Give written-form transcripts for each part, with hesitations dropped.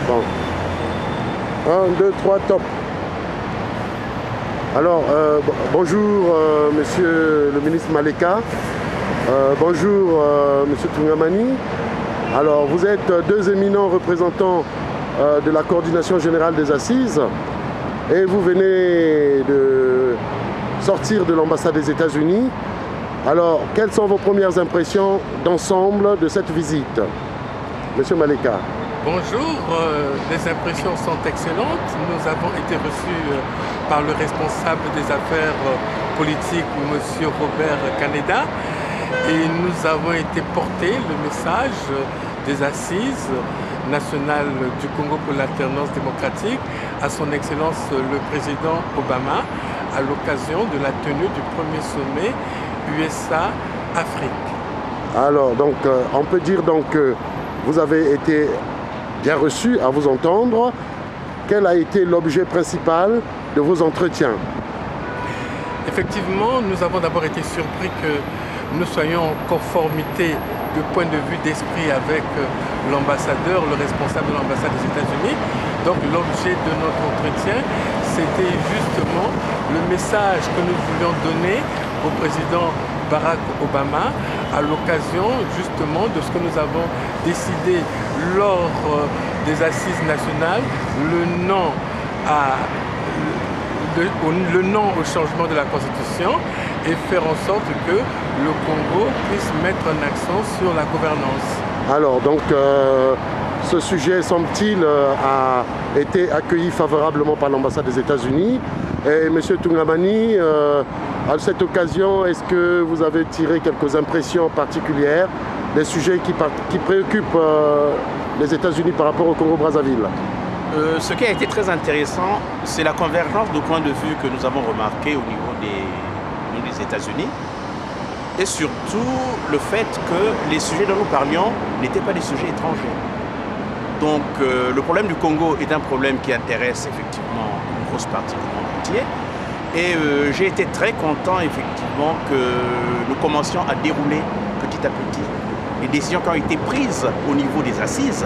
Bon. 1, 2, 3, top. Alors, bonjour Monsieur le ministre Maleka. Bonjour Monsieur Tungamani. Alors, vous êtes deux éminents représentants de la coordination générale des assises et vous venez de sortir de l'ambassade des États-Unis. Alors, quelles sont vos premières impressions d'ensemble de cette visite, Monsieur Maleka? Bonjour, les impressions sont excellentes. Nous avons été reçus par le responsable des affaires politiques, M. Robert Caneda, et nous avons été portés le message des assises nationales du Congo pour l'alternance démocratique à son Excellence le Président Obama à l'occasion de la tenue du premier sommet USA-Afrique. Alors, donc, on peut dire donc que vous avez été bien reçu à vous entendre. Quel a été l'objet principal de vos entretiens? Effectivement, nous avons d'abord été surpris que nous soyons en conformité de point de vue d'esprit avec l'ambassadeur, le responsable de l'ambassade des États-Unis. Donc l'objet de notre entretien, c'était justement le message que nous voulions donner au président Barack Obama à l'occasion justement de ce que nous avons décidé lors des assises nationales, le non au changement de la Constitution et faire en sorte que le Congo puisse mettre un accent sur la gouvernance. Alors donc ce sujet, semble-t-il, a été accueilli favorablement par l'ambassade des États-Unis. Et M. Tungamani, à cette occasion, est-ce que vous avez tiré quelques impressions particulières des sujets qui préoccupent les États-Unis par rapport au Congo-Brazzaville? Ce qui a été très intéressant, c'est la convergence de points de vue que nous avons remarqué au niveau des États-Unis. Et surtout le fait que les sujets dont nous parlions n'étaient pas des sujets étrangers. Donc le problème du Congo est un problème qui intéresse effectivement une grosse partie du monde entier. Et j'ai été très content effectivement que nous commencions à dérouler petit à petit les décisions qui ont été prises au niveau des assises.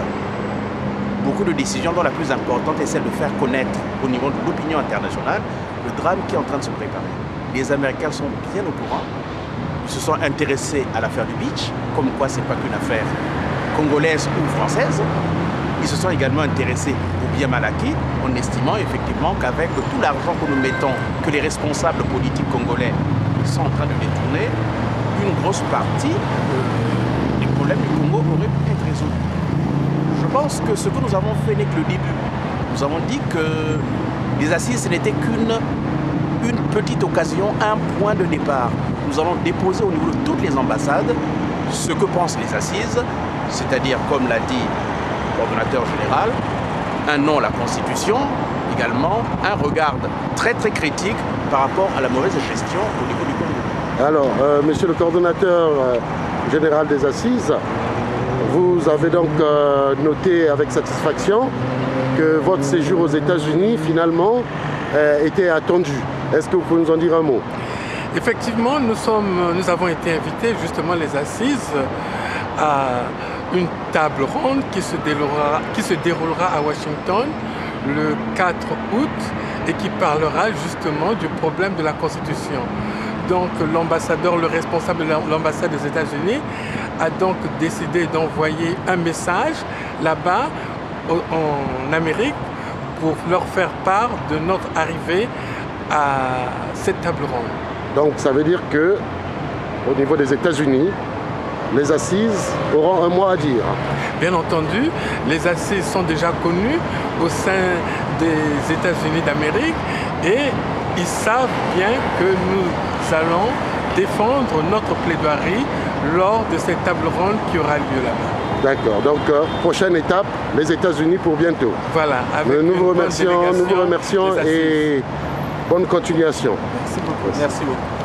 Beaucoup de décisions dont la plus importante est celle de faire connaître au niveau de l'opinion internationale le drame qui est en train de se préparer. Les Américains sont bien au courant. Ils se sont intéressés à l'affaire du beach, comme quoi ce n'est pas qu'une affaire congolaise ou française. Ils se sont également intéressés au bien mal acquis, en estimant effectivement qu'avec tout l'argent que nous mettons, que les responsables politiques congolais sont en train de détourner, une grosse partie des problèmes du Congo aurait pu être résolus. Je pense que ce que nous avons fait n'est que le début. Nous avons dit que les assises, ce n'était qu'une petite occasion, un point de départ. Nous allons déposer au niveau de toutes les ambassades ce que pensent les assises, c'est-à-dire, comme l'a dit le coordonnateur général, un non à la Constitution, également un regard très très critique par rapport à la mauvaise gestion au niveau du Congo. Alors, monsieur le coordonnateur général des assises, vous avez donc noté avec satisfaction que votre séjour aux États-Unis, finalement, était attendu. Est-ce que vous pouvez nous en dire un mot? Effectivement, nous avons été invités, justement, les assises, à une table ronde qui se déroulera à Washington le 4 août et qui parlera justement du problème de la Constitution. Donc l'ambassadeur, le responsable de l'ambassade des États-Unis a donc décidé d'envoyer un message là-bas en Amérique pour leur faire part de notre arrivée à cette table ronde. Donc ça veut dire que au niveau des États-Unis, les assises auront un mot à dire. Bien entendu, les assises sont déjà connues au sein des États-Unis d'Amérique et ils savent bien que nous allons défendre notre plaidoirie lors de cette table ronde qui aura lieu là-bas. D'accord, donc prochaine étape, les États-Unis pour bientôt. Voilà, avec nous vous remercions et bonne continuation. Merci beaucoup. Merci beaucoup.